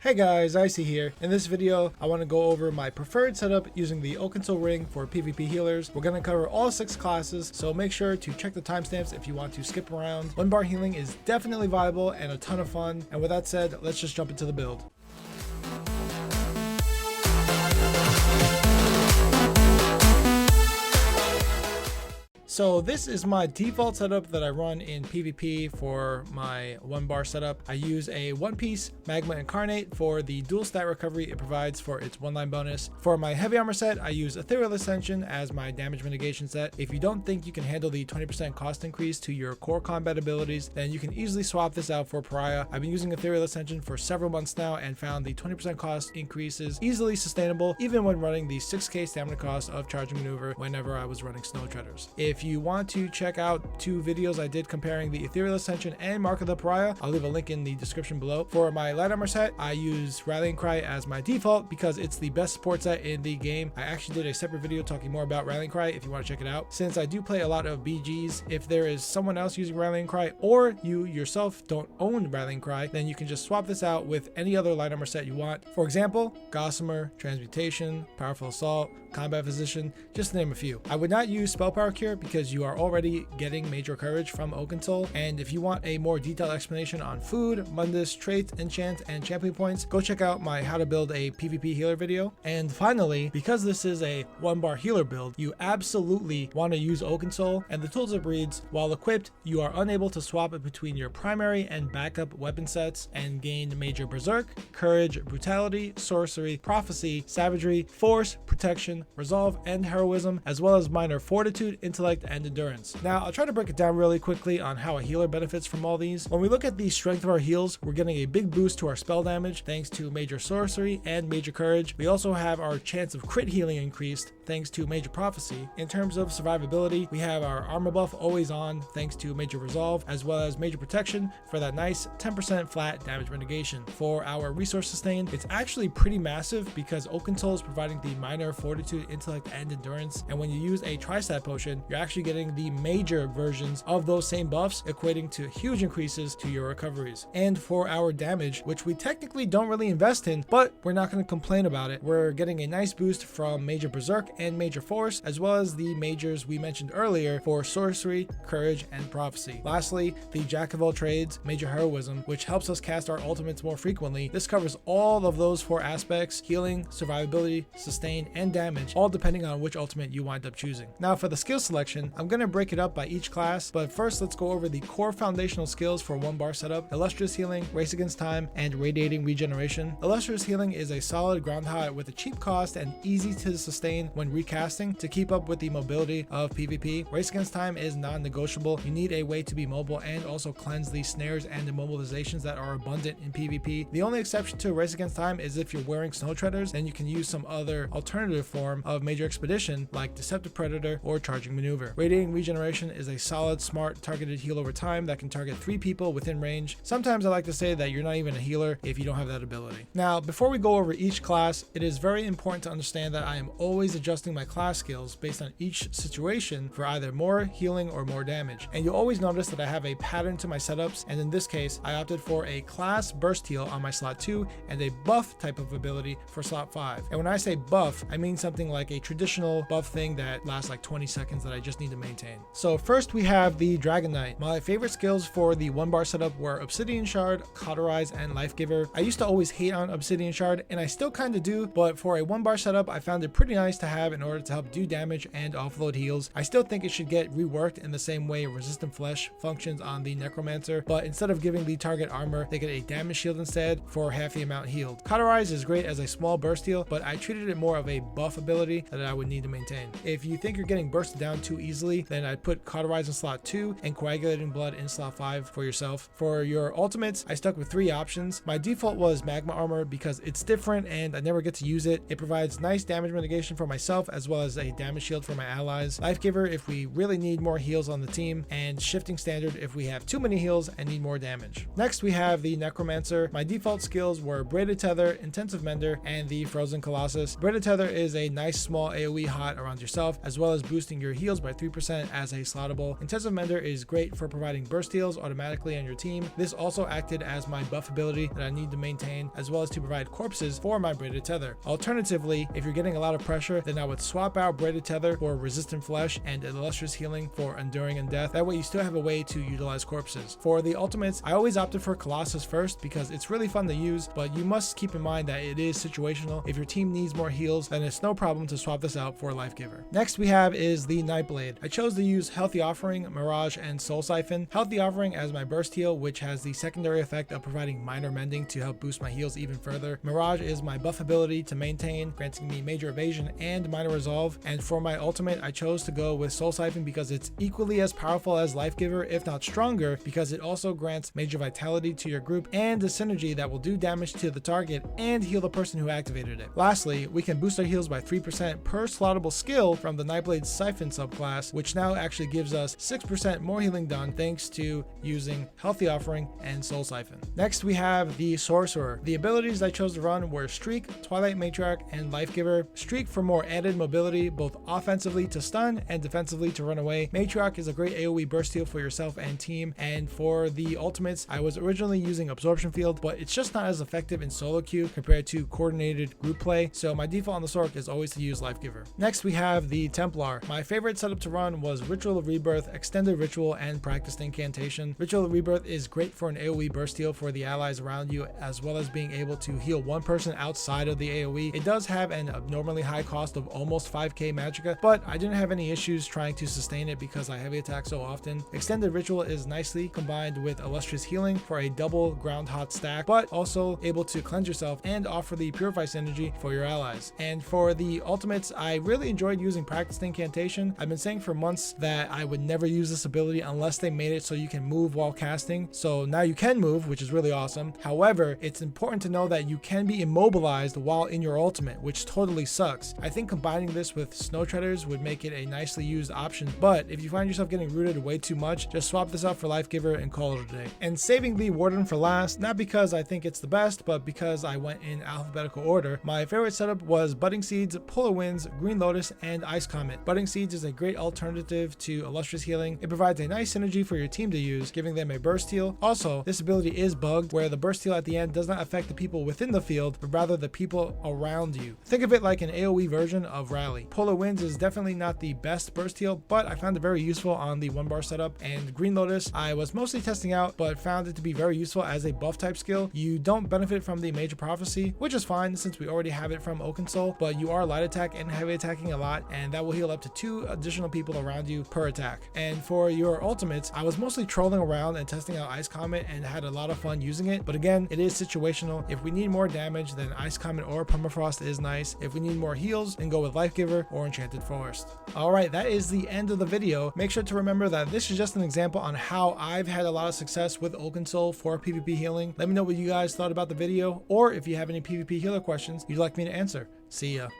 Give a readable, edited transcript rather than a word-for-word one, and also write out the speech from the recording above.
Hey guys, Icy here. In this video, I want to go over my preferred setup using the Oakensoul ring for PvP healers. We're going to cover all 6 classes, so make sure to check the timestamps if you want to skip around. 1 bar healing is definitely viable and a ton of fun. And with that said, let's just jump into the build. So this is my default setup that I run in PvP for my 1 bar setup. I use a 1-piece Magma Incarnate for the dual stat recovery it provides for its 1-line bonus. For my heavy armor set, I use Ethereal Ascension as my damage mitigation set. If you don't think you can handle the 20% cost increase to your core combat abilities, then you can easily swap this out for Pariah. I've been using Ethereal Ascension for several months now and found the 20% cost increases easily sustainable, even when running the 6k stamina cost of Charging Maneuver whenever I was running Snow Treaders. If you want to check out 2 videos I did comparing the Ethereal Ascension and Mark of the Pariah, I'll leave a link in the description below. For my light armor set, I use Rallying Cry as my default because it's the best support set in the game. I actually did a separate video talking more about Rallying Cry if you want to check it out. Since I do play a lot of BGs, if there is someone else using Rallying Cry or you yourself don't own Rallying Cry, then you can just swap this out with any other light armor set you want. For example, Gossamer, Transmutation, Powerful Assault, Combat Physician, just to name a few. I would not use Spell Power Cure because you are already getting Major Courage from Oakensoul, and if you want a more detailed explanation on food, Mundus, traits, enchant, and champion points, go check out my how to build a PvP healer video. And finally, because this is a 1 bar healer build, you absolutely want to use Oakensoul, and the tooltip reads, while equipped, you are unable to swap it between your primary and backup weapon sets and gain Major Berserk, Courage, Brutality, Sorcery, Prophecy, Savagery, Force, Protection, Resolve, and Heroism, as well as minor Fortitude, Intellect, and Endurance. Now, I'll try to break it down really quickly on how a healer benefits from all these. When we look at the strength of our heals, we're getting a big boost to our spell damage thanks to Major Sorcery and Major Courage. We also have our chance of crit healing increased thanks to Major Prophecy. In terms of survivability, we have our armor buff always on thanks to Major Resolve, as well as Major Protection for that nice 10% flat damage mitigation. For our resource sustain, it's actually pretty massive because Oakensoul is providing the minor Fortitude, Intellect, and Endurance, and when you use a tri-stat potion, you're actually getting the major versions of those same buffs, equating to huge increases to your recoveries. And for our damage, which we technically don't really invest in, but we're not going to complain about it, we're getting a nice boost from Major Berserk and Major Force, as well as the majors we mentioned earlier for Sorcery, Courage, and Prophecy. Lastly, the Jack of all trades, Major Heroism, which helps us cast our ultimates more frequently. This covers all of those 4 aspects: healing, survivability, sustain, and damage, all depending on which ultimate you wind up choosing. Now for the skill selection, I'm going to break it up by each class, but first let's go over the core foundational skills for 1 bar setup: Illustrious Healing, Race Against Time, and Radiating Regeneration. Illustrious Healing is a solid ground high with a cheap cost and easy to sustain when recasting to keep up with the mobility of PvP. Race Against Time is non-negotiable. You need a way to be mobile and also cleanse the snares and immobilizations that are abundant in PvP. The only exception to Race Against Time is if you're wearing Snow Treaders, then you can use some other alternative form of Major Expedition like Deceptive Predator or Charging Maneuver. Radiating Regeneration is a solid, smart, targeted heal over time that can target 3 people within range. Sometimes I like to say that you're not even a healer if you don't have that ability. Now, before we go over each class, it is very important to understand that I am always adjusting my class skills based on each situation for either more healing or more damage. And you'll always notice that I have a pattern to my setups, and in this case, I opted for a class burst heal on my slot 2 and a buff type of ability for slot 5. And when I say buff, I mean something like a traditional buff thing that lasts like 20 seconds that I just need to maintain. So first we have the Dragon Knight. My favorite skills for the 1 bar setup were Obsidian Shard, Cauterize, and Life Giver. I used to always hate on Obsidian Shard, and I still kind of do, but for a 1 bar setup, I found it pretty nice to have in order to help do damage and offload heals. I still think it should get reworked in the same way Resistant Flesh functions on the Necromancer, but instead of giving the target armor, they get a damage shield instead for half the amount healed. Cauterize is great as a small burst heal, but I treated it more of a buff ability that I would need to maintain. If you think you're getting bursted down too easily, then I'd put Cauterize in slot 2 and Coagulating Blood in slot 5 for yourself. For your ultimates, I stuck with 3 options. My default was Magma Armor because it's different and I never get to use it. It provides nice damage mitigation for myself myself, as well as a damage shield for my allies. Life Giver if we really need more heals on the team, and Shifting Standard if we have too many heals and need more damage. Next we have the Necromancer. My default skills were Braided Tether, Intensive Mender, and the Frozen Colossus. Braided Tether is a nice small AoE hot around yourself, as well as boosting your heals by 3% as a slottable. Intensive Mender is great for providing burst heals automatically on your team. This also acted as my buff ability that I need to maintain, as well as to provide corpses for my Braided Tether. Alternatively, if you're getting a lot of pressure, then I would swap out Braided Tether for Resistant Flesh and Illustrious Healing for Enduring Undeath. That way you still have a way to utilize corpses. For the ultimates, I always opted for Colossus first because it's really fun to use, but you must keep in mind that it is situational. If your team needs more heals, then it's no problem to swap this out for Life Giver. Next we have is the Nightblade. I chose to use Healthy Offering, Mirage, and Soul Siphon. Healthy Offering as my burst heal, which has the secondary effect of providing minor mending to help boost my heals even further. Mirage is my buff ability to maintain, granting me major evasion and minor resolve. And for my ultimate, I chose to go with Soul Siphon because it's equally as powerful as Life Giver, if not stronger, because it also grants major vitality to your group and a synergy that will do damage to the target and heal the person who activated it. Lastly, we can boost our heals by 3% per slottable skill from the Nightblade Siphon subclass, which now actually gives us 6% more healing done thanks to using Healthy Offering and Soul Siphon. Next we have the Sorcerer. The abilities I chose to run were Streak, Twilight Matriarch, and Life Giver. Streak for more added mobility, both offensively to stun and defensively to run away. Matriarch is a great AoE burst heal for yourself and team. And for the ultimates, I was originally using Absorption Field, but it's just not as effective in solo queue compared to coordinated group play, so my default on the Sorc is always to use Life Giver. Next we have the Templar. My favorite setup to run was Ritual of Rebirth, Extended Ritual, and Practiced Incantation. Ritual of Rebirth is great for an AoE burst heal for the allies around you, as well as being able to heal one person outside of the AoE. It does have an abnormally high cost of almost 5k magicka, but I didn't have any issues trying to sustain it because I heavy attack so often. Extended Ritual is nicely combined with Illustrious Healing for a double ground hot stack, but also able to cleanse yourself and offer the Purify synergy for your allies. And for the ultimates, I really enjoyed using Practiced Incantation. I've been saying for months that I would never use this ability unless they made it so you can move while casting. So now you can move, which is really awesome. However, it's important to know that you can be immobilized while in your ultimate, which totally sucks. I think combining this with Snow Treaders would make it a nicely used option, but if you find yourself getting rooted way too much, just swap this out for Life Giver and call it a day. And saving the Warden for last, not because I think it's the best, but because I went in alphabetical order, my favorite setup was Budding Seeds, Polar Winds, Green Lotus, and Ice Comet. Budding Seeds is a great alternative to Illustrious Healing. It provides a nice synergy for your team to use, giving them a burst heal. Also, this ability is bugged, where the burst heal at the end does not affect the people within the field, but rather the people around you. Think of it like an AoE version of Rally. Polar Winds is definitely not the best burst heal, but I found it very useful on the 1-bar setup. And Green Lotus, I was mostly testing out, but found it to be very useful as a buff type skill. You don't benefit from the Major Prophecy, which is fine since we already have it from Oakensoul, but you are light attack and heavy attacking a lot, and that will heal up to 2 additional people around you per attack. And for your ultimates, I was mostly trolling around and testing out Ice Comet and had a lot of fun using it, but again, it is situational. If we need more damage, then Ice Comet or Permafrost is nice. If we need more heals, then go with Life Giver or Enchanted Forest. Alright, that is the end of the video. Make sure to remember that this is just an example on how I've had a lot of success with Oakensoul for PvP healing. Let me know what you guys thought about the video, or if you have any PvP healer questions you'd like me to answer. See ya.